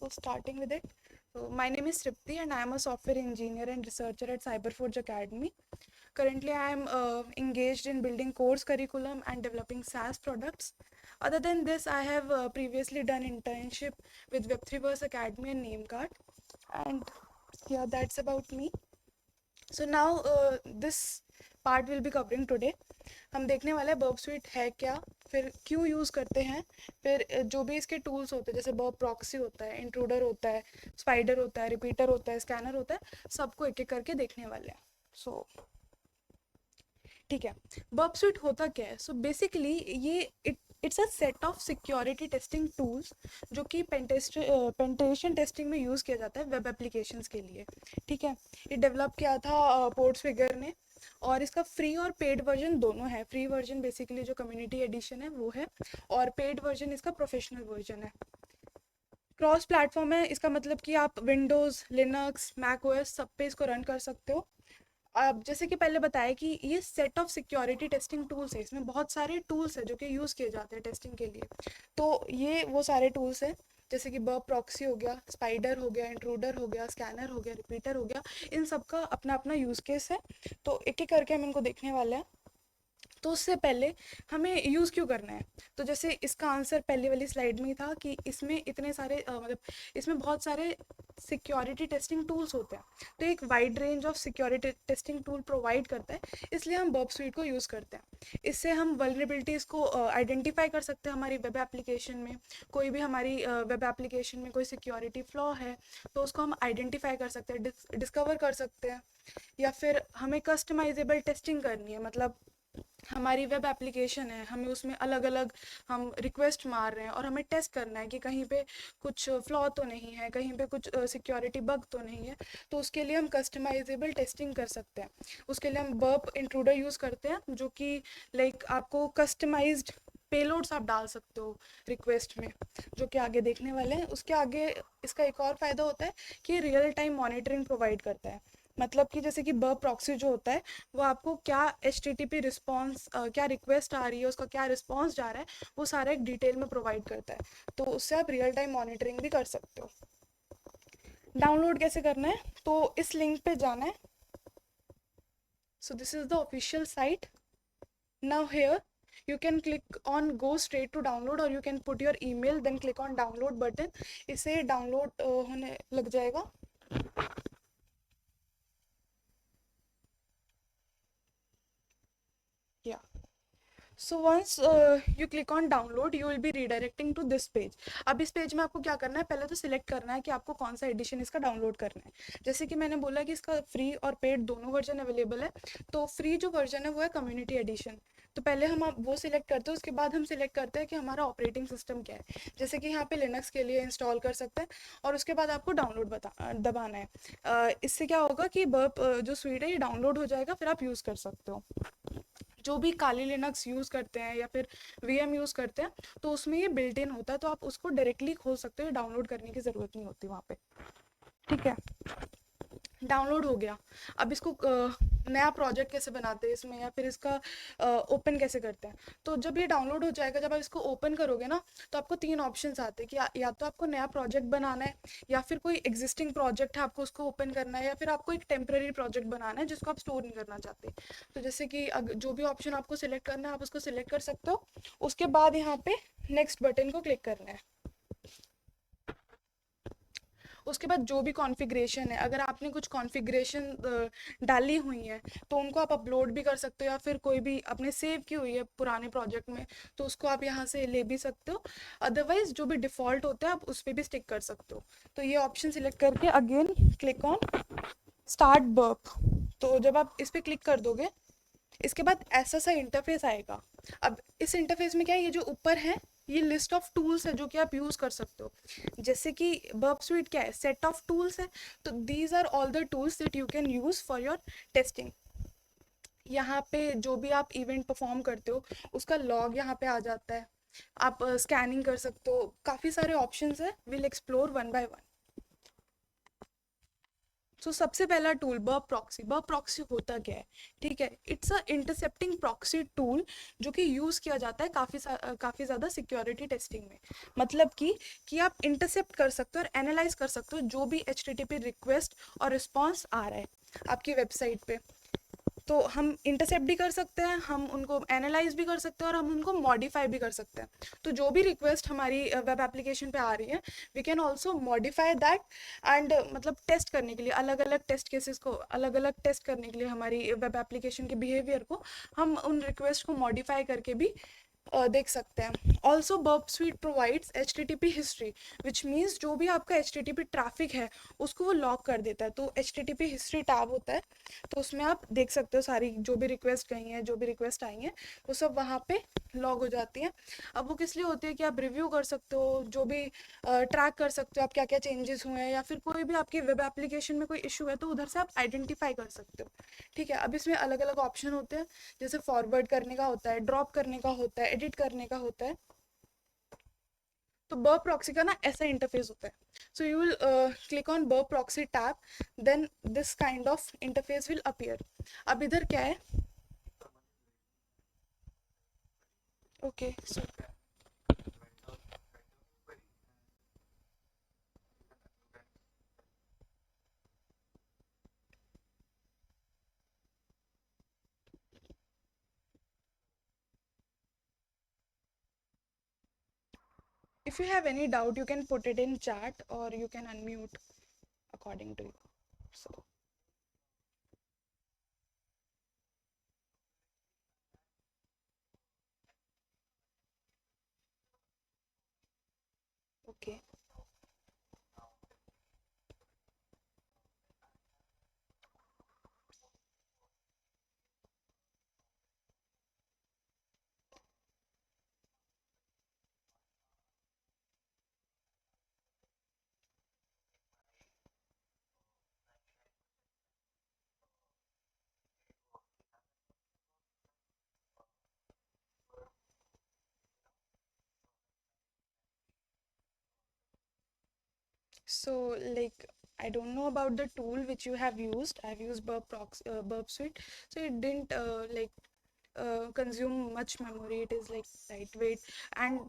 So starting with it. So my name is Tripti and I am a software engineer and researcher at Cyberforge Academy. Currently, I am engaged in building course curriculum and developing SaaS products. Other than this, I have previously done internship with Web3verse Academy and NameCard. And yeah, that's about me. So now this part will be covering today. हम देखने वाले हैं verb sweet है क्या, फिर क्यों use करते हैं, फिर जो भी इसके टूल्स होते हैं जैसे बर्ब प्रॉक्सी होता है, इंट्रूडर होता है, स्पाइडर होता है, रिपीटर होता है, स्कैनर होता है, सबको एक एक करके देखने वाले हैं. सो ठीक है, बर्ब स्वीट होता क्या है. सो बेसिकली ये it's a set of security testing tools जो कि पेंटेशन टेस्टिंग में यूज़ किया जाता है वेब एप्लीकेशंस के लिए. ठीक है, ये डेवलप किया था पोर्ट्सफिगर ने और इसका फ्री और पेड वर्जन दोनों है. फ्री वर्जन बेसिकली जो कम्युनिटी एडिशन है वो है और पेड वर्जन इसका प्रोफेशनल वर्जन है. क्रॉस प्लेटफॉर्म है, इसका मतलब कि आप विंडोज़, लिनक्स, मैक ओएस सब पे इसको रन कर सकते हो. अब जैसे कि पहले बताया कि ये set of security testing tools है, इसमें बहुत सारे टूल्स है जो कि यूज़ किए जाते हैं टेस्टिंग के लिए. तो ये वो सारे टूल्स हैं जैसे कि बर्ब प्रॉक्सी हो गया, स्पाइडर हो गया, इंट्रूडर हो गया, स्कैनर हो गया, रिपीटर हो गया. इन सब का अपना अपना यूज़ केस है. तो एक एक करके हम इनको देखने वाले हैं. तो उससे पहले हमें यूज़ क्यों करना है, तो जैसे इसका आंसर पहले वाली स्लाइड में ही था कि इसमें इतने सारे मतलब इसमें बहुत सारे सिक्योरिटी टेस्टिंग टूल्स होते हैं. तो एक wide range of security testing tool provide करता है, इसलिए हम बर्ब स्वीट को यूज़ करते हैं. इससे हम वल्नरेबिलिटीज़ को आइडेंटिफाई कर सकते हैं हमारी वेब एप्लीकेशन में. कोई भी हमारी वेब एप्लीकेशन में कोई सिक्योरिटी फ्लॉ है तो उसको हम आइडेंटिफाई कर सकते हैं, डिस्कवर कर सकते हैं. या फिर हमें कस्टमाइजेबल टेस्टिंग करनी है, मतलब हमारी वेब एप्लीकेशन है, हमें उसमें अलग अलग हम रिक्वेस्ट मार रहे हैं और हमें टेस्ट करना है कि कहीं पे कुछ फ्लॉ तो नहीं है, कहीं पे कुछ सिक्योरिटी बग तो नहीं है. तो उसके लिए हम कस्टमाइजेबल टेस्टिंग कर सकते हैं. उसके लिए हम बर्ब इंट्रूडर यूज़ करते हैं जो कि लाइक आपको कस्टमाइज्ड पेलोड्स आप डाल सकते हो रिक्वेस्ट में, जो कि आगे देखने वाले हैं. उसके आगे इसका एक और फ़ायदा होता है कि रियल टाइम मॉनिटरिंग प्रोवाइड करता है. मतलब कि जैसे कि बर्ब प्रॉक्सी जो होता है वो आपको क्या HTTP रिस्पॉन्स, क्या रिक्वेस्ट आ रही है, उसका क्या रिस्पॉन्स जा रहा है, वो सारा एक डिटेल में प्रोवाइड करता है. तो उससे आप रियल टाइम मॉनिटरिंग भी कर सकते हो. डाउनलोड कैसे करना है, तो इस लिंक पे जाना है. So this is the official site. Now here you can click on go straight to download or you can put your email then click on download button. इसे डाउनलोड होने लग जाएगा. Yeah so once you click on download you will be redirecting to this page. अब इस page में आपको क्या करना है, पहले तो सिलेक्ट करना है कि आपको कौन सा एडिशन इसका डाउनलोड करना है. जैसे कि मैंने बोला कि इसका फ्री और पेड दोनों वर्जन अवेलेबल है. तो फ्री जो वर्जन है वो है कम्युनिटी एडिशन. तो पहले हम आप वो सिलेक्ट करते हैं, उसके बाद हम सिलेक्ट करते हैं कि हमारा ऑपरेटिंग सिस्टम क्या है. जैसे कि यहाँ पे लिनक्स के लिए इंस्टॉल कर सकते हैं और उसके बाद आपको डाउनलोड दबाना है. इससे क्या होगा कि बर्ब जो स्वीट है ये डाउनलोड हो जाएगा, फिर आप यूज़ कर सकते हो. जो भी काली लिनक्स यूज़ करते हैं या फिर VM यूज़ करते हैं तो उसमें ये बिल्ट इन होता है, तो आप उसको डायरेक्टली खोल सकते हो, डाउनलोड करने की ज़रूरत नहीं होती वहाँ पे. ठीक है, डाउनलोड हो गया. अब इसको नया प्रोजेक्ट कैसे बनाते हैं इसमें या फिर इसका ओपन कैसे करते हैं. तो जब ये डाउनलोड हो जाएगा, जब आप इसको ओपन करोगे ना तो आपको 3 ऑप्शंस आते हैं कि या तो आपको नया प्रोजेक्ट बनाना है, या फिर कोई एग्जिस्टिंग प्रोजेक्ट है आपको उसको ओपन करना है, या फिर आपको एक टेम्प्रेरी प्रोजेक्ट बनाना है जिसको आप स्टोर नहीं करना चाहते. तो जैसे कि जो भी ऑप्शन आपको सिलेक्ट करना है आप उसको सिलेक्ट कर सकते हो. उसके बाद यहाँ पे नेक्स्ट बटन को क्लिक करना है. उसके बाद जो भी कॉन्फ़िगरेशन है, अगर आपने कुछ कॉन्फ़िगरेशन डाली हुई हैं तो उनको आप अपलोड भी कर सकते हो, या फिर कोई भी आपने सेव की हुई है पुराने प्रोजेक्ट में तो उसको आप यहाँ से ले भी सकते हो. अदरवाइज जो भी डिफ़ॉल्ट होता है आप उस पर भी स्टिक कर सकते हो. तो ये ऑप्शन सिलेक्ट करके again click on start burp. तो जब आप इस पर क्लिक कर दोगे इसके बाद ऐसा सा इंटरफेस आएगा. अब इस इंटरफेस में क्या है, ये जो ऊपर है ये लिस्ट ऑफ टूल्स है जो कि आप यूज़ कर सकते हो. जैसे कि बर्ब स्वीट क्या है, सेट ऑफ टूल्स है. तो these are all the tools that you can use for your testing. यहाँ पे जो भी आप इवेंट परफॉर्म करते हो उसका लॉग यहाँ पे आ जाता है. आप स्कैनिंग कर सकते हो, काफ़ी सारे ऑप्शंस है, will explore one by one. So सबसे पहला tool Burp proxy. Burp proxy होता क्या है, ठीक है, it's a intercepting proxy tool जो कि यूज़ किया जाता है काफ़ी ज़्यादा सिक्योरिटी टेस्टिंग में। मतलब कि आप इंटरसेप्ट कर सकते हो और एनालाइज कर सकते हो जो भी HTTP रिक्वेस्ट और रिस्पॉन्स आ रहा है आपकी वेबसाइट पे। तो हम इंटरसेप्ट भी कर सकते हैं, हम उनको एनालाइज भी कर सकते हैं और हम उनको मॉडिफाई भी कर सकते हैं। तो जो भी रिक्वेस्ट हमारी वेब एप्लीकेशन पे आ रही है, we can also modify that and मतलब टेस्ट करने के लिए, अलग अलग टेस्ट केसेस को अलग अलग टेस्ट करने के लिए हमारी वेब एप्लीकेशन के बिहेवियर को हम उन रिक्वेस्ट को मॉडिफाई करके भी देख सकते हैं। Also Burp Suite provides HTTP history, which means जो भी आपका HTTP ट्रैफिक है उसको वो लॉक कर देता है। तो HTTP हिस्ट्री टैब होता है, तो उसमें आप देख सकते हो सारी जो भी रिक्वेस्ट गई हैं, जो भी रिक्वेस्ट आई हैं, वो सब वहाँ पे लॉग हो जाती हैं। अब वो किस लिए होती है कि आप रिव्यू कर सकते हो, जो भी ट्रैक कर सकते हो आप क्या क्या चेंजेस हुए हैं, या फिर कोई भी आपकी वेब एप्लीकेशन में कोई इशू है तो उधर से आप आइडेंटिफाई कर सकते हो। ठीक है, अब इसमें अलग अलग ऑप्शन होते हैं, जैसे फॉरवर्ड करने का होता है, ड्रॉप करने का होता है, एडिट करने का होता है। तो बर्ब प्रॉक्सी का ना ऐसा इंटरफेस होता है। So you will click on Burp proxy tab, then this kind of interface will appear. अब इधर क्या है, okay so if you have any doubt you can put it in chat or you can unmute according to you. So okay, so like I don't know about the tool which you have used. I've used burp suite, so it didn't consume much memory. It is like lightweight and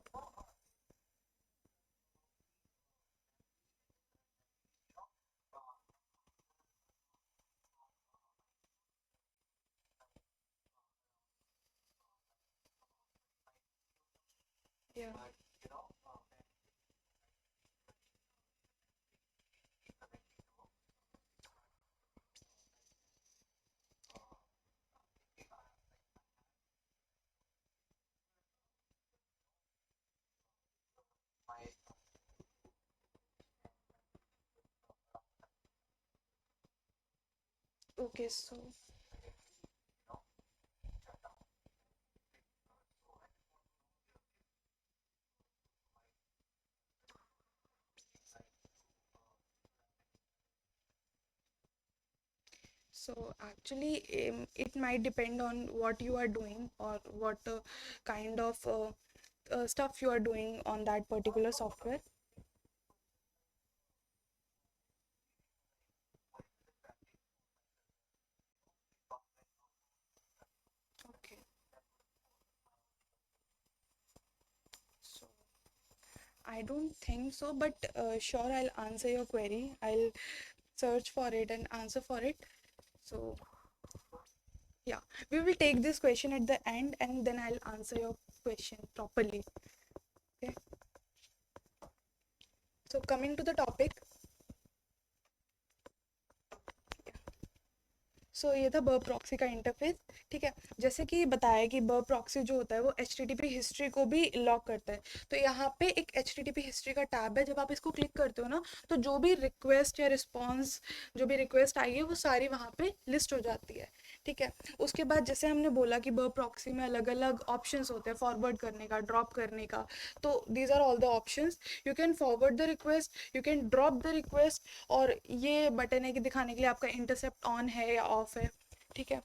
yeah. Okay, so actually it might depend on what you are doing or what kind of stuff you are doing on that particular software. Okay, so I don't think so, but sure, I'll answer your query. I'll search for it and answer for it. So yeah, we will take this question at the end and then I'll answer your question properly. Okay, so coming to the topic, सो ये था verb proxy का interface. ठीक है, जैसे कि बताया कि verb proxy जो होता है वो HTTP हिस्ट्री को भी लॉक करता है। तो यहाँ पे एक HTTP हिस्ट्री का टैब है, जब आप इसको क्लिक करते हो ना तो जो भी रिक्वेस्ट या रिस्पॉन्स, जो भी रिक्वेस्ट आई है वो सारी वहाँ पे लिस्ट हो जाती है। ठीक है, उसके बाद जैसे हमने बोला कि बर्ब प्रॉक्सी में अलग अलग ऑप्शंस होते हैं, फॉरवर्ड करने का, ड्रॉप करने का। तो these are all the options. You can forward the request, you can drop the request, और ये बटन है कि दिखाने के लिए आपका इंटरसेप्ट ऑन है या ऑफ है। ठीक है,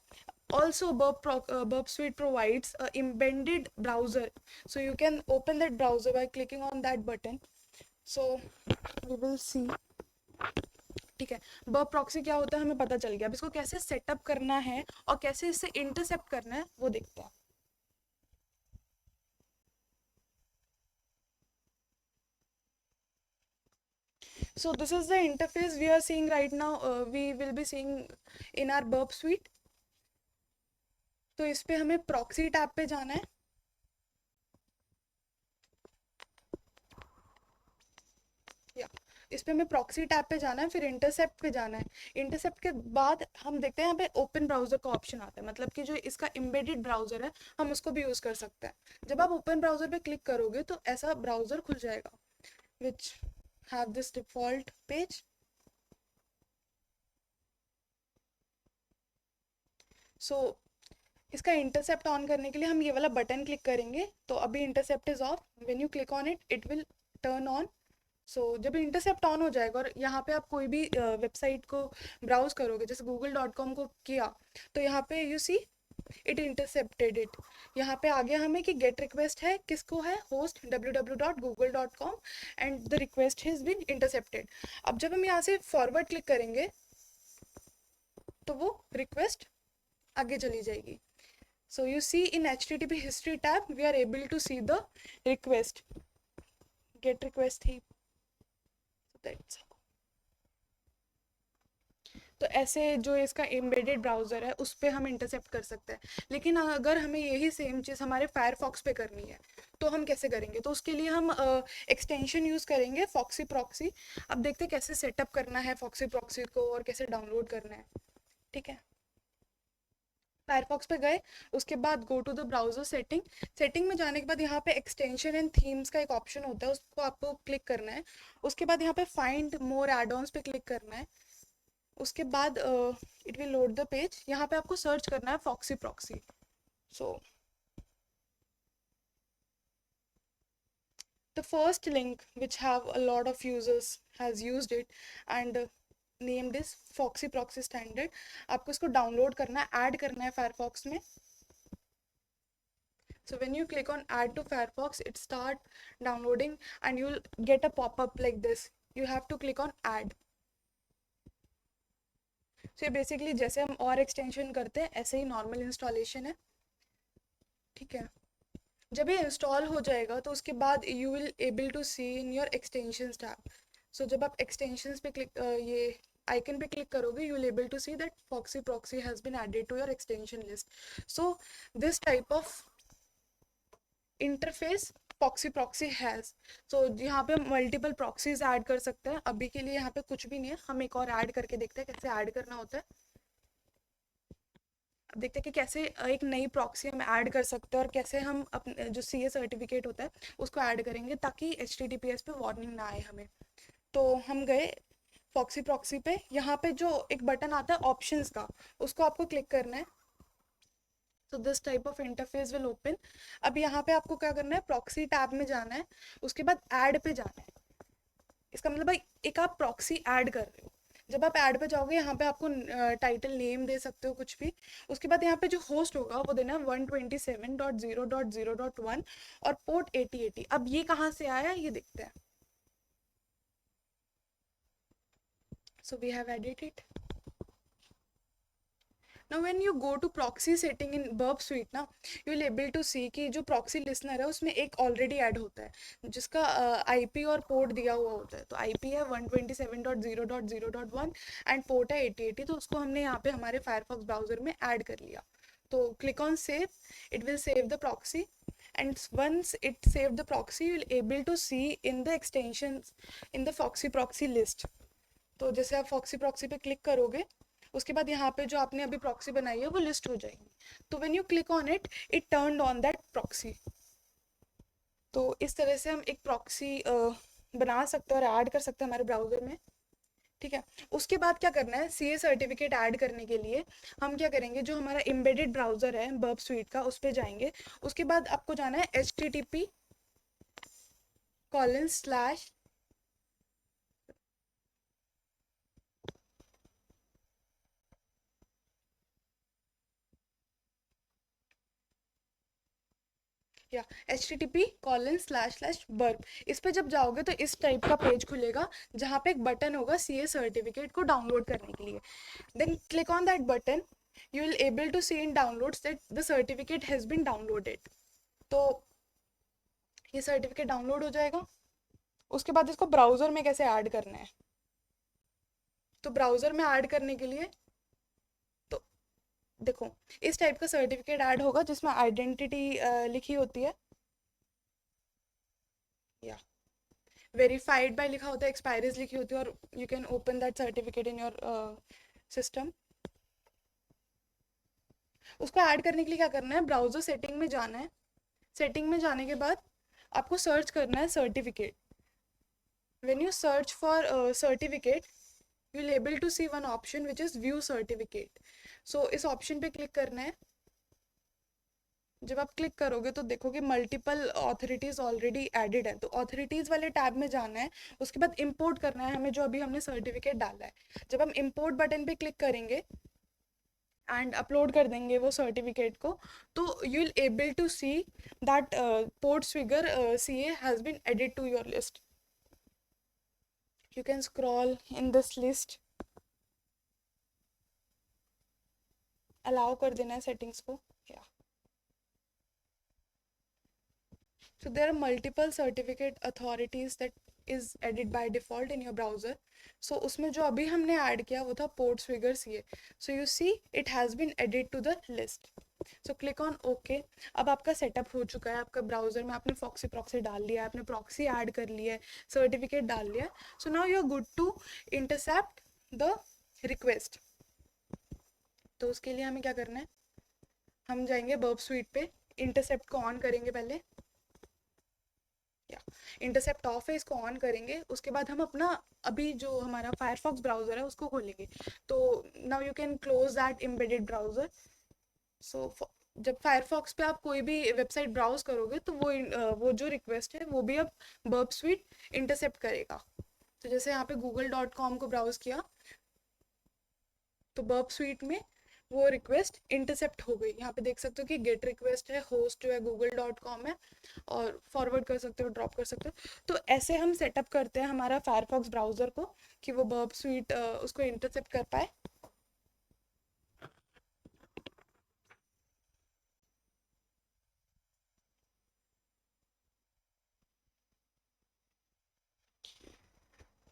also burp suite provides a embedded browser, so you can open that browser by clicking on that button. So we will see ठीक है। बर्ब प्रॉक्सी क्या होता है हमें पता चल गया। अब इसको कैसे सेटअप करना है और कैसे इससे इंटरसेप्ट करना है वो देखते हैं। So this is the interface we are seeing right now. We will be seeing in our burp suite. तो इस पे हमें प्रॉक्सी टैब पे जाना है। या इस पे हमें प्रॉक्सी टैब पे जाना है, फिर इंटरसेप्ट पे जाना है। इंटरसेप्ट के बाद हम देखते हैं यहाँ पे ओपन ब्राउजर का ऑप्शन आता है, मतलब कि जो इसका एम्बेडेड ब्राउजर है हम उसको भी यूज़ कर सकते हैं। जब आप ओपन ब्राउजर पे क्लिक करोगे तो ऐसा ब्राउजर खुल जाएगा which have this default page. So इसका इंटरसेप्ट ऑन करने के लिए हम ये वाला बटन क्लिक करेंगे। तो अभी intercept is off, when you click on it it will turn on. So जब इंटरसेप्ट ऑन हो जाएगा और यहाँ पे आप कोई भी वेबसाइट को ब्राउज करोगे, जैसे google.com को किया, तो यहाँ पे you see it intercepted it. यहाँ पे आ गया हमें कि गेट रिक्वेस्ट है, किसको है, host www.google.com and the request has been intercepted. अब जब हम यहाँ से फॉरवर्ड क्लिक करेंगे तो वो रिक्वेस्ट आगे चली जाएगी। So you see in HTTP history tab, we are able to see the request, get request heap. So that's how. तो ऐसे जो इसका एम्बेडेड ब्राउज़र है उस पर हम इंटरसेप्ट कर सकते हैं। लेकिन अगर हमें यही सेम चीज़ हमारे फायरफॉक्स पे करनी है तो हम कैसे करेंगे? तो उसके लिए हम एक्सटेंशन यूज़ करेंगे फॉक्सी प्रॉक्सी। अब देखते हैं कैसे सेटअप करना है फॉक्सी प्रॉक्सी को और कैसे डाउनलोड करना है। ठीक है, फायरफॉक्स पे गए, उसके बाद go to the browser setting. Setting में जाने के बाद यहाँ पे एक्सटेंशन एंड थीम्स का एक ऑप्शन होता है, उसको आपको क्लिक करना है। उसके बाद यहाँ पे फाइंड मोर एड ऑन्स पे क्लिक करना है। उसके बाद it will load the page. यहाँ पे आपको सर्च करना है Foxy proxy. So the first link which have a lot of users has used it and named is foxy proxy standard। आपको इसको डाउनलोड करना है, ऐड करना है फायरफॉक्स में। So when you click on add to Firefox, it start downloading and you'll get a pop-up like this. You have to click on add. So ये basically जैसे हम और extension करते हैं ऐसे ही normal installation है। ठीक है, जब ये इंस्टॉल हो जाएगा तो उसके बाद you will able to see in your extensions tab. So जब आप extensions पे click ये icon पे click करोगे, you will able to see that Foxy Proxy has been added to your extension list. So this type of interface proxy proxy has. So यहाँ पे multiple proxies add कर सकते हैं। अभी के लिए यहाँ पे कुछ भी नहीं है, हम एक और ऐड करके देखते हैं कैसे ऐड करना होता है। अब देखते हैं कि कैसे एक नई प्रॉक्सी हम ऐड कर सकते हैं और कैसे हम अपने जो CA सर्टिफिकेट होता है उसको ऐड करेंगे ताकि HTTPS पे वार्निंग ना आए हमें। तो हम गए फॉक्सी प्रॉक्सी पे, यहाँ पे जो एक बटन आता है ऑप्शंस का उसको आपको क्लिक करना है। तो this type of interface will open. अब यहाँ पे आपको क्या करना है, प्रॉक्सी टैब में जाना है, उसके बाद ऐड पे जाना है। इसका मतलब भाई एक आप प्रॉक्सी ऐड कर रहे हो। जब आप ऐड पे जाओगे यहाँ पे आपको टाइटल नेम दे सकते हो कुछ भी। उसके बाद यहाँ पे जो होस्ट होगा वो देना है 127.0.0.1 और पोर्ट 8080। अब ये कहाँ से आया ये देखते हैं। So we have edit it. Now when you go to proxy setting in burp suite ना, you will able to see कि जो proxy listener है उसमें एक already add होता है जिसका IP और पोर्ट दिया हुआ होता है। तो IP है 127.0.0.1 एंड पोर्ट है 8080। तो उसको हमने यहाँ पे हमारे फायरफॉक्स ब्राउजर में ऐड कर लिया। तो click on save, it will save the proxy and once it saved the proxy you will able to see in the extensions in the foxy proxy list। तो जैसे आप फॉक्सी प्रॉक्सी पे click करोगे उसके बाद यहाँ पे जो आपने अभी प्रॉक्सी बनाई है वो लिस्ट हो जाएगी। तो when you click on it it turned on that proxy. तो इस तरह से हम एक प्रॉक्सी बना सकते हैं और ऐड कर सकते हैं हमारे ब्राउज़र में। ठीक है, उसके बाद क्या करना है, CA सर्टिफिकेट ऐड करने के लिए हम क्या करेंगे, जो हमारा एम्बेडेड ब्राउज़र है बर्ब स्वीट का उस पर जाएंगे। उसके बाद आपको जाना है http:// या http://burp, इस पे जब जाओगे तो इस टाइप का पेज खुलेगा जहाँ पे एक बटन होगा सीए सर्टिफिकेट को डाउनलोड करने के लिए. Then click on that button, you will able to see in downloads that the certificate has been downloaded. तो ये सर्टिफिकेट डाउनलोड हो जाएगा. उसके बाद इसको ब्राउज़र में कैसे ऐड करना है, तो ब्राउज़र में ऐड करने के लिए तो देखो इस टाइप का सर्टिफिकेट ऐड होगा जिसमें आइडेंटिटी लिखी होती है, या वेरीफाइड बाय लिखा होता है, एक्सपायरीज लिखी होती है, और you can open that certificate in your system. उसको ऐड करने के लिए क्या करना है, ब्राउज़र सेटिंग में जाना है. सेटिंग में जाने के बाद आपको सर्च करना है certificate. When you search for certificate, you will able to see one option which is view certificate. So इस ऑप्शन पे क्लिक करना है. जब आप क्लिक करोगे तो देखोगे मल्टीपल ऑथोरिटीज़ ऑलरेडी एडेड है, तो ऑथोरिटीज़ वाले टैब में जाना है. उसके बाद इंपोर्ट करना है हमें जो अभी हमने सर्टिफिकेट डाला है. जब हम इंपोर्ट बटन पे क्लिक करेंगे एंड अपलोड कर देंगे वो सर्टिफिकेट को, तो you will able to see that PortSwigger CA has been added to your list. You can scroll in this list. Allow कर देना है settings को. Yeah. So there are multiple certificate authorities that is added by default in your browser. So उसमें जो अभी हमने add किया वो था ports figure CA. So you see it has been added to the list. So click on OK. अब आपका setup हो चुका है, आपका ब्राउज़र में आपने फॉक्सी प्रॉक्सी डाल लिया है, आपने प्रॉक्सी ऐड कर लिया है, सर्टिफिकेट डाल लिया है. So now you are good to intercept the request. तो उसके लिए हमें क्या करना है, हम जाएंगे बर्ब स्वीट पे, इंटरसेप्ट को ऑन करेंगे पहले. या इंटरसेप्ट ऑफ है, इसको ऑन करेंगे. उसके बाद हम अपना अभी जो हमारा फायरफॉक्स ब्राउज़र है उसको खोलेंगे. तो now you can close that embedded browser. So जब फायरफॉक्स पे आप कोई भी वेबसाइट ब्राउज करोगे तो वो जो रिक्वेस्ट है वो भी अब बर्ब स्वीट इंटरसेप्ट करेगा. तो जैसे यहाँ पे google.com को ब्राउज किया तो बर्ब स्वीट में वो रिक्वेस्ट इंटरसेप्ट हो गई. यहाँ पे देख सकते हो कि गेट रिक्वेस्ट है, होस्ट जो है google.com है, और फॉरवर्ड कर सकते हो, ड्रॉप कर सकते हो. तो ऐसे हम सेटअप करते हैं हमारा फायरफॉक्स ब्राउज़र को कि वो बर्ब स्वीट उसको इंटरसेप्ट कर पाए.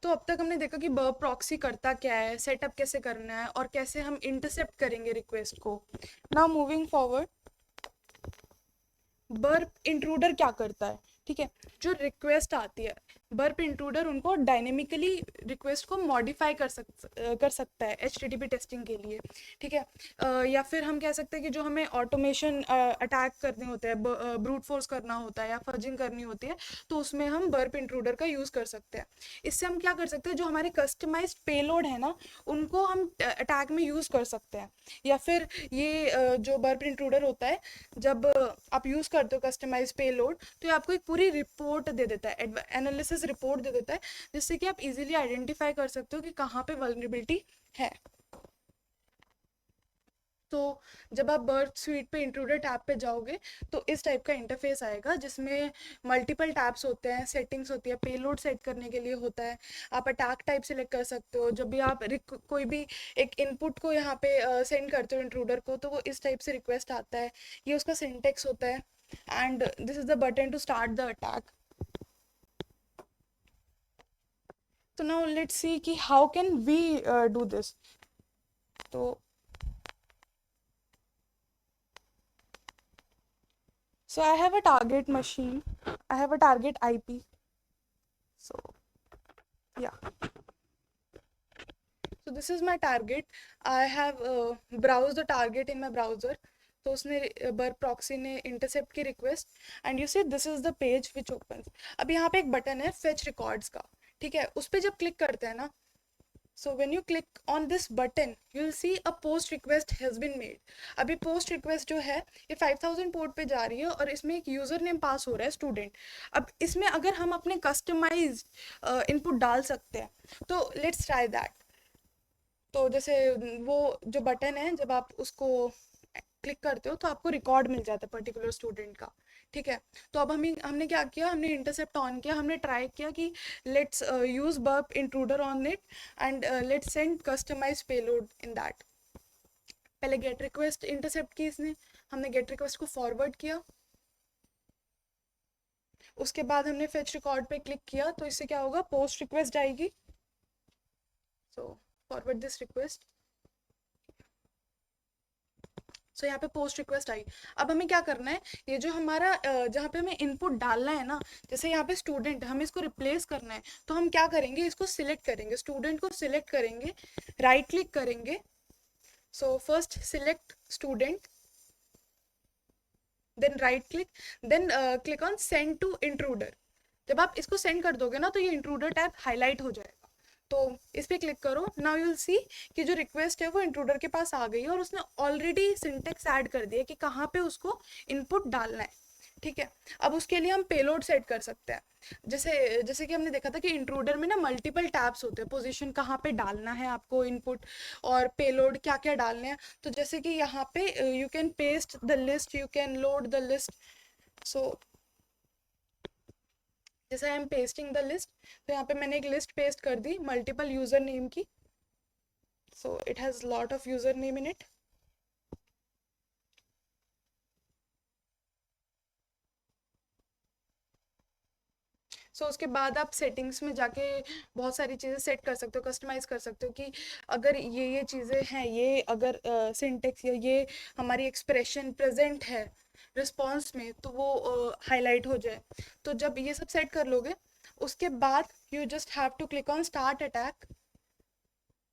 तो अब तक हमने देखा कि बर्ब प्रॉक्सी करता क्या है, सेटअप कैसे करना है, और कैसे हम इंटरसेप्ट करेंगे रिक्वेस्ट को. Now moving forward, Burp Intruder क्या करता है. ठीक है, जो रिक्वेस्ट आती है बर्ब इंट्रूडर उनको डायनेमिकली रिक्वेस्ट को मॉडिफाई कर सकता है HTTP टेस्टिंग के लिए. ठीक है, या फिर हम कह सकते हैं कि जो हमें ऑटोमेशन अटैक करने होते हैं, ब्रूट फोर्स करना होता है या फर्जिंग करनी होती है, तो उसमें हम बर्ब इंट्रूडर का यूज़ कर सकते हैं. इससे हम क्या कर सकते हैं, जो हमारे कस्टमाइज्ड पेलोड है ना उनको हम अटैक में यूज़ कर सकते हैं. या फिर ये जो बर्ब इंट्रूडर होता है, जब आप यूज़ करते हो कस्टमाइज पेलोड, तो ये आपको एक पूरी रिपोर्ट दे देता है, एनालिसिस रिपोर्ट दे देता है, जिससे कि आप इजीली आइडेंटिफाई कर सकते हो कि कहाँ पे वल्नरेबिलिटी है. तो जब आप बर्ब स्वीट पे इंट्रूडर टैब पे जाओगे तो इस टाइप का इंटरफेस आएगा जिसमें मल्टीपल टैब्स होते हैं, सेटिंग्स होती है, पेलोड सेट करने के लिए होता है. आप अटैक टाइप सेलेक्ट कर सकते हो. जब भी आप कोई भी एक इनपुट को यहाँ पे सेंड करते हो इंट्रूडर को, तो वो इस टाइप से रिक्वेस्ट आता है. ये उसका सिंटेक्स होता है. And this is the button to start the attack. तो नाउ लेट्स सी कि how can we do this. तो so I have a target machine, I have a target IP. So yeah, so this is my target. I have browsed the target in my browser. तो उसने verb proxy ने intercept की request, and you see this is the page which opens. अब यहाँ पे एक button है fetch records का. ठीक है, उस पर जब क्लिक करते हैं ना, so when you click on this button you'll see a post request has been made. अभी post request जो है ये 5000 पोर्ट पे जा रही है और इसमें एक यूज़र नेम पास हो रहा है स्टूडेंट. अब इसमें अगर हम अपने कस्टमाइज इनपुट डाल सकते हैं तो लेट्स ट्राई दैट. तो जैसे वो जो बटन है, जब आप उसको क्लिक करते हो तो आपको रिकॉर्ड मिल जाता है पर्टिकुलर स्टूडेंट का. ठीक है। तो अब हमने क्या किया, हमने इंटरसेप्ट ऑन किया, हमने ट्राई किया कि let's use Burp Intruder on it and let's send customize payload in that. पहले गेट रिक्वेस्ट इंटरसेप्ट की इसने, हमने गेट रिक्वेस्ट को फॉरवर्ड किया, उसके बाद हमने फेच रिकॉर्ड पे क्लिक किया, तो इससे क्या होगा, पोस्ट रिक्वेस्ट आएगी। So forward this request. So यहाँ पे पोस्ट रिक्वेस्ट आई। अब हमें क्या करना है, ये जो हमारा जहाँ पे हमें इनपुट डालना है ना, जैसे यहाँ पे स्टूडेंट, हमें इसको रिप्लेस करना है, तो हम क्या करेंगे, इसको सिलेक्ट करेंगे, स्टूडेंट को सिलेक्ट करेंगे, राइट क्लिक करेंगे। So first select student, then right click, then click on send to Intruder. जब आप इसको सेंड कर दोगे ना, तो ये इंट्रूडर टैब हाईलाइट हो जाएगा। तो इस पर क्लिक करो। नाउ यू विल सी कि जो रिक्वेस्ट है वो इंट्रूडर के पास आ गई है, और उसने ऑलरेडी सिंटेक्स ऐड कर दिया कि कहाँ पे उसको इनपुट डालना है। ठीक है। अब उसके लिए हम पेलोड सेट कर सकते हैं। जैसे जैसे कि हमने देखा था कि इंट्रूडर में ना मल्टीपल टैब्स होते हैं, पोजीशन कहाँ पे डालना है आपको इनपुट, और पेलोड क्या क्या डालने हैं। तो जैसे कि यहाँ पे you can paste the list, you can load the list. So जैसे I am pasting the list, तो यहाँ पे मैंने एक लिस्ट पेस्ट कर दी मल्टीपल यूजर नेम की। So it has lot of user name in it. So उसके बाद आप सेटिंग्स में जाके बहुत सारी चीज़ें सेट कर सकते हो, कस्टमाइज़ कर सकते हो कि अगर ये चीज़ें हैं, ये अगर सिंटेक्स या ये हमारी एक्सप्रेशन प्रेजेंट है रिस्पॉन्स में, तो वो हाईलाइट हो जाए। तो जब ये सब सेट कर लोगे, उसके बाद you just have to click on start attack.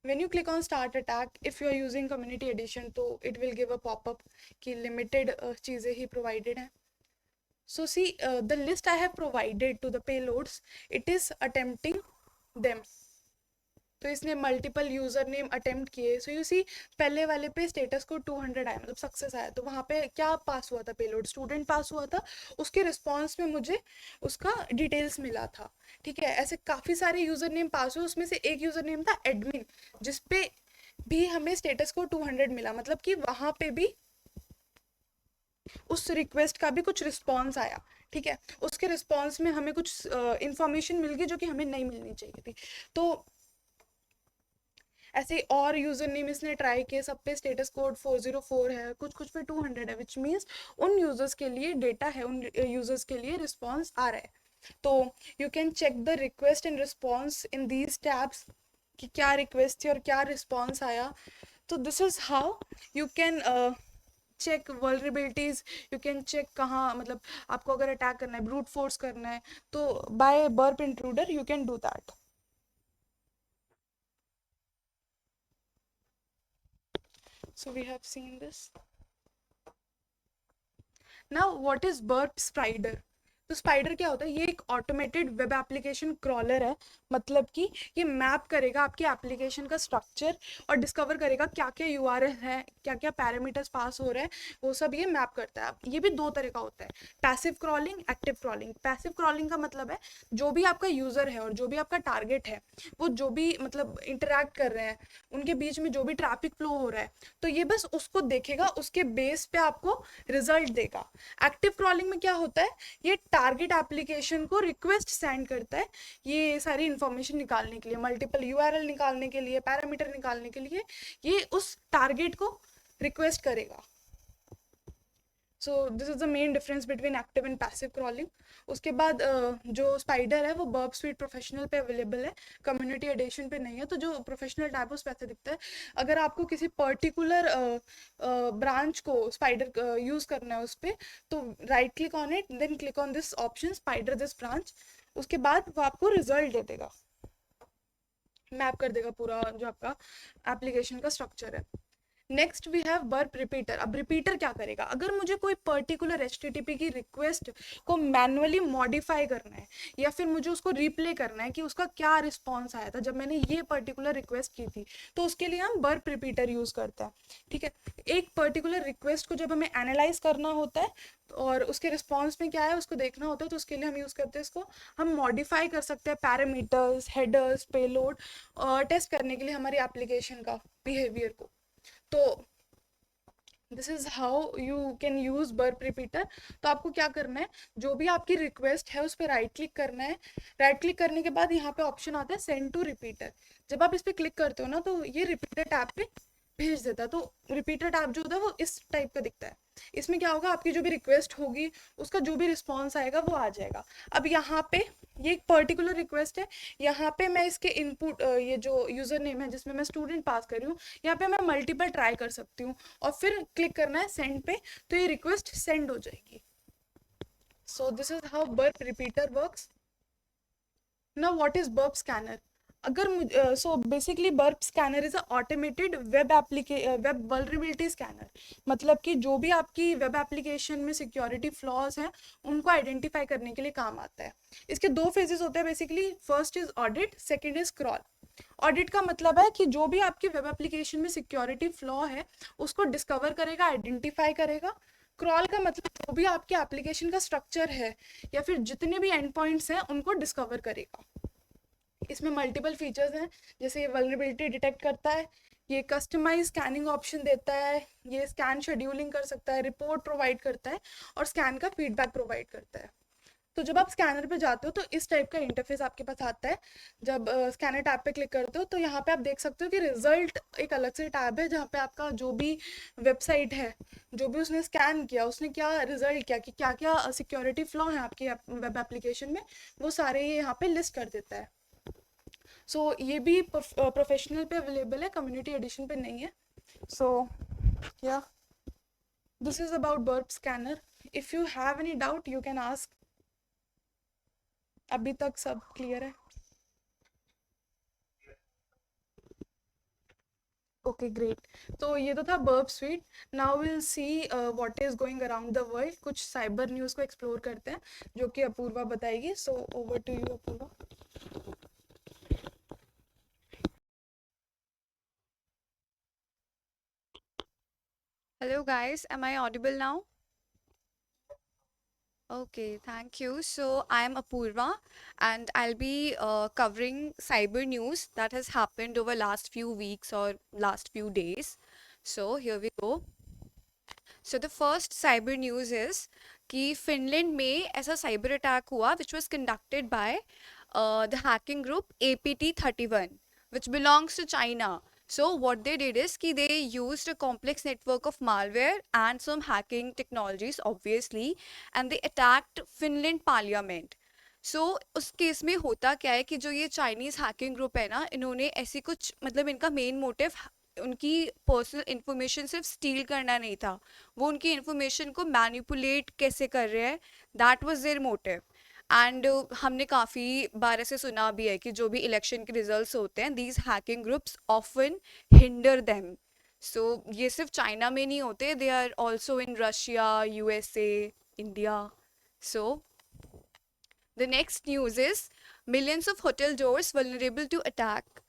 when you click on start attack, if you are using community edition, तो it will give a pop-up कि limited चीज़ें ही provided हैं। So see, the list I have provided to the payloads, it is attempting them। तो इसने multiple user name attempt किए। So you see, पहले वाले पे स्टेटस को 200 आया, मतलब सक्सेस आया, तो वहाँ पे क्या पास हुआ था, पेलोड स्टूडेंट पास हुआ था। उसके रिस्पॉन्स में मुझे उसका डिटेल्स मिला था। ठीक है। ऐसे काफ़ी सारे यूजर नेम पास हुए, उसमें से एक यूजर नेम था एडमिन, जिसपे भी हमें स्टेटस को 200 मिला, मतलब कि वहाँ पे भी उस रिक्वेस्ट का भी कुछ रिस्पॉन्स आया। ठीक है। उसके रिस्पॉन्स में हमें कुछ इंफॉर्मेशन मिल गई जो कि हमें नहीं मिलनी चाहिए थी। तो ऐसे और यूजर नेम इसने ट्राई किए, सब पे स्टेटस कोड 404 है, कुछ कुछ पे 200 है, विच मीन्स उन यूजर्स के लिए डेटा है, उन यूजर्स के लिए रिस्पॉन्स आ रहा है। तो you can check the request and response in these tabs कि क्या रिक्वेस्ट थी और क्या रिस्पॉन्स आया। तो this is how you can check vulnerabilities. You can check कहाँ, मतलब आपको अगर अटैक करना है, ब्रूट फोर्स करना है, तो by Burp Intruder you can do that. So we have seen this. Now what is burp spider? तो स्पाइडर क्या होता है, ये एक ऑटोमेटेड वेब एप्लीकेशन क्रॉलर है। मतलब कि ये मैप करेगा आपकी एप्लीकेशन का स्ट्रक्चर और डिस्कवर करेगा क्या क्या यूआरएल है, क्या क्या पैरामीटर्स पास हो रहे हैं, वो सब ये मैप करता है। ये भी दो तरह का होता है, passive crawling, active crawling. Passive crawling का मतलब है जो भी आपका यूज़र है और जो भी आपका टारगेट है, वो जो भी मतलब इंटरेक्ट कर रहे हैं, उनके बीच में जो भी ट्रैफिक फ्लो हो रहा है, तो ये बस उसको देखेगा, उसके बेस पे आपको रिजल्ट देगा। एक्टिव क्रॉलिंग में क्या होता है, ये टारगेट एप्लीकेशन को रिक्वेस्ट सेंड करता है ये सारी इंफॉर्मेशन निकालने के लिए, मल्टीपल यूआरएल निकालने के लिए, पैरामीटर निकालने के लिए, ये उस टारगेट को रिक्वेस्ट करेगा। सो this is the main difference between active and passive crawling. उसके बाद जो स्पाइडर है वो बर्ब स्वीट प्रोफेशनल पे अवेलेबल है, कम्युनिटी एडिशन पे नहीं है। तो जो प्रोफेशनल टैब उस पे ऐसे दिखता है। अगर आपको किसी पर्टिकुलर ब्रांच को स्पाइडर यूज़ करना है उस पर, तो right click on it, then click on this option spider this branch. उसके बाद वो आपको रिजल्ट दे देगा, मैप कर देगा पूरा जो आपका एप्लीकेशन का स्ट्रक्चर है। Next we have Burp Repeater. अब रिपीटर क्या करेगा, अगर मुझे कोई पर्टिकुलर HTTP की रिक्वेस्ट को मैनुअली मॉडिफाई करना है, या फिर मुझे उसको रिप्ले करना है कि उसका क्या रिस्पॉन्स आया था जब मैंने ये पर्टिकुलर रिक्वेस्ट की थी, तो उसके लिए हम बर्प रिपीटर यूज़ करते हैं। ठीक है। एक पर्टिकुलर रिक्वेस्ट को जब हमें एनालाइज करना होता है और उसके रिस्पॉन्स में क्या है उसको देखना होता है, तो उसके लिए हम यूज़ करते हैं इसको। हम मॉडिफाई कर सकते हैं पैरामीटर्स, हेडर्स, पेलोड, टेस्ट करने के लिए हमारी एप्लीकेशन का बिहेवियर को। तो this is how you can use burp repeater. तो आपको क्या करना है, जो भी आपकी रिक्वेस्ट है उस पर राइट क्लिक करना है। राइट क्लिक करने के बाद यहाँ पे ऑप्शन आता है सेंड टू रिपीटर। जब आप इस पर क्लिक करते हो ना तो ये रिपीटर टैब पे भेज देता है। तो रिपीटर टैब जो होता है वो इस टाइप का दिखता है। इसमें क्या होगा, आपकी जो भी रिक्वेस्ट होगी उसका जो भी रिस्पॉन्स आएगा वो आ जाएगा। अब यहाँ पे ये एक पर्टिकुलर रिक्वेस्ट है, यहाँ पे मैं इसके इनपुट ये जो यूजर नेम है जिसमें मैं स्टूडेंट पास कर रही हूँ, यहाँ पे मैं मल्टीपल ट्राई कर सकती हूँ और फिर क्लिक करना है सेंड पे, तो ये रिक्वेस्ट सेंड हो जाएगी। So this is how Burp repeater works. Now what is Burp scanner? अगर so basically Burp scanner is a automated web vulnerability scanner. मतलब कि जो भी आपकी वेब एप्लीकेशन में सिक्योरिटी फ्लॉज हैं उनको आइडेंटिफाई करने के लिए काम आता है। इसके दो फेजेस होते हैं basically, first is audit, second is crawl. Audit का मतलब है कि जो भी आपकी वेब एप्लीकेशन में सिक्योरिटी फ्लॉ है उसको डिस्कवर करेगा, आइडेंटिफाई करेगा। क्रॉल का मतलब जो भी आपके एप्लीकेशन का स्ट्रक्चर है या फिर जितने भी एंड पॉइंट्स हैं उनको डिस्कवर करेगा। इसमें मल्टीपल फीचर्स हैं, जैसे ये वल्नरेबिलिटी डिटेक्ट करता है, ये कस्टमाइज स्कैनिंग ऑप्शन देता है, ये स्कैन शेड्यूलिंग कर सकता है, रिपोर्ट प्रोवाइड करता है और स्कैन का फीडबैक प्रोवाइड करता है। तो जब आप स्कैनर पे जाते हो तो इस टाइप का इंटरफेस आपके पास आता है। जब स्कैनर टैब पे क्लिक करते हो तो यहाँ पे आप देख सकते हो कि रिजल्ट एक अलग से टैब है जहाँ पे आपका जो भी वेबसाइट है, जो भी उसने स्कैन किया, उसने क्या रिजल्ट किया, कि क्या क्या सिक्योरिटी फ्लॉ है आपके वेब एप्लीकेशन में, वो सारे ये यहाँ पे लिस्ट कर देता है। सो ये भी प्रोफेशनल पे अवेलेबल है, कम्युनिटी एडिशन पे नहीं है। So yeah this is about Burp Scanner. If you have any doubt you can ask. अभी तक सब क्लियर है? Okay great. तो ये तो था Burp Suite. Now will see what is going around the world. कुछ साइबर न्यूज़ को एक्सप्लोर करते हैं जो कि अपूर्वा बताएगी। So over to you Apoorva. Hello, guys. Am I audible now? Okay, thank you. So, I'm Apurva, and I'll be covering cyber news that has happened over last few weeks or last few days. So, here we go. So, the first cyber news is कि Finland में ऐसा cyber attack हुआ which was conducted by the hacking group APT31 which belongs to China. So what they did is कि they used a complex network of malware and some hacking technologies obviously, and they attacked Finland parliament. सो उस case में होता क्या है कि जो ये Chinese hacking group है ना, इन्होंने ऐसी कुछ मतलब इनका मेन मोटिव उनकी पर्सनल इन्फॉर्मेशन सिर्फ स्टील करना नहीं था, वो उनकी इन्फॉर्मेशन को मैनिपुलेट कैसे कर रहे हैं, that was their motive. And हमने काफ़ी बार ऐसे सुना भी है कि जो भी इलेक्शन के रिजल्ट्स होते हैं, these hacking groups often hinder them. So ये सिर्फ चाइना में नहीं होते, they are also in Russia, USA, India. So the next news is millions of hotel doors vulnerable to attack.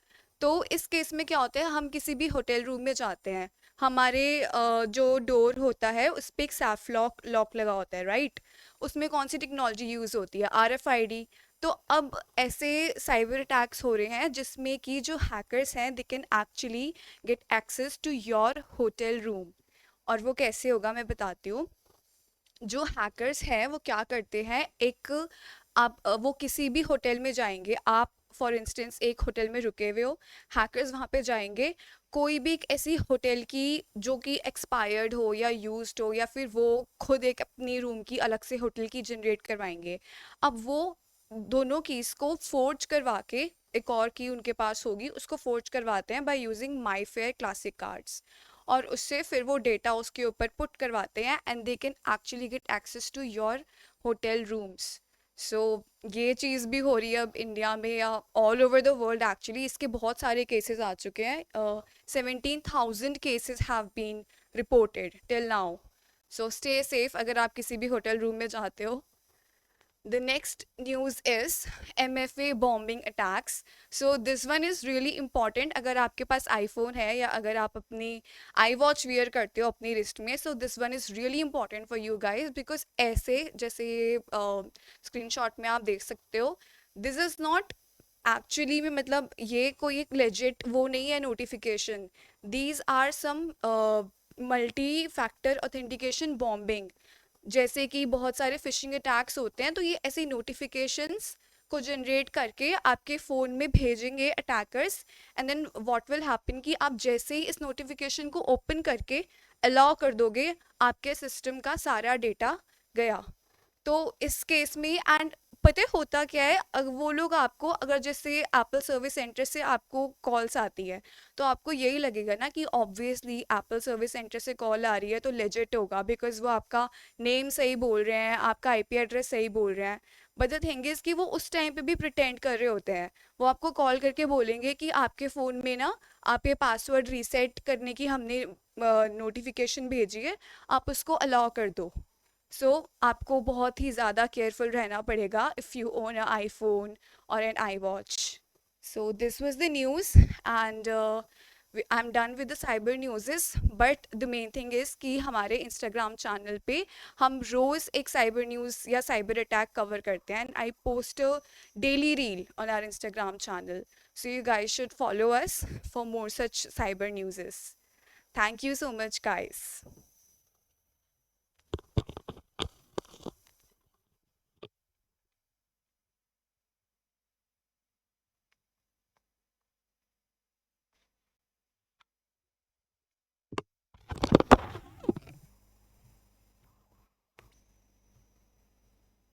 तो इस केस में क्या होता है, हम किसी भी होटल रूम में जाते हैं, हमारे जो डोर होता है उस पर एक सैफ लॉक लॉक लगा होता है, राइट? उसमें कौन सी टेक्नोलॉजी यूज़ होती है? RFID। तो अब ऐसे साइबर अटैक्स हो रहे हैं जिसमें कि जो हैकर्स हैं they can actually get access to your hotel room. और वो कैसे होगा मैं बताती हूँ। जो हैकर्स हैं वो क्या करते हैं, एक आप वो किसी भी होटल में जाएंगे, आप फॉर इंस्टेंस एक होटल में रुके हुए हो, हैकर्स वहाँ पे जाएंगे, कोई भी एक ऐसी होटल की जो कि एक्सपायर्ड हो या यूज्ड हो, या फिर वो खुद एक अपनी रूम की अलग से होटल की जनरेट करवाएंगे। अब वो दोनों कीज को फोर्ज करवा के, एक और की उनके पास होगी, उसको फोर्ज करवाते हैं by using my fair classic cards, और उससे फिर वो डेटा उसके ऊपर पुट करवाते हैं and they can actually get access to your hotel rooms. So ये चीज़ भी हो रही है अब इंडिया में या all over the world actually, इसके बहुत सारे केसेस आ चुके हैं। 17,000 cases have been reported till now. So stay safe अगर आप किसी भी होटल रूम में जाते हो। The next news is MFA bombing attacks. So this one is really important अगर आपके पास iPhone है या अगर आप अपनी iWatch wear करते हो अपनी रिस्ट में, so this one is really important for you guys because ऐसे जैसे ये स्क्रीनशॉट में आप देख सकते हो, this is not एक्चुअली में मतलब ये कोई एक लेजिट वो नहीं है notification, these are some multi factor authentication bombing, जैसे कि बहुत सारे फिशिंग अटैक्स होते हैं, तो ये ऐसी नोटिफिकेशंस को जनरेट करके आपके फ़ोन में भेजेंगे attackers, and then what will happen कि आप जैसे ही इस नोटिफिकेशन को ओपन करके अलाउ कर दोगे, आपके सिस्टम का सारा डेटा गया। तो इस केस में एंड पता है होता क्या है, वो लोग आपको अगर जैसे एप्पल सर्विस सेंटर से आपको कॉल्स आती है, तो आपको यही लगेगा ना कि ऑब्वियसली एप्पल सर्विस सेंटर से कॉल आ रही है तो लेजिट होगा, बिकॉज वो आपका नेम सही बोल रहे हैं, आपका आईपी एड्रेस सही बोल रहे हैं। बट द थिंग इज़ कि वो उस टाइम पे भी प्रिटेंड कर रहे होते हैं। वो आपको कॉल करके बोलेंगे कि आपके फ़ोन में ना आप ये पासवर्ड रीसेट करने की हमने नोटिफिकेशन भेजी है, आप उसको अलाउ कर दो। सो आपको बहुत ही ज़्यादा केयरफुल रहना पड़ेगा if you own a iPhone और an iWatch. So this was the news, and I am done with the cyber news. But the main thing is कि हमारे इंस्टाग्राम चैनल पे हम रोज़ एक साइबर न्यूज़ या साइबर अटैक कवर करते हैं, and I post daily reel on our Instagram channel, so you guys should follow us for more such cyber news. Thank you so much guys.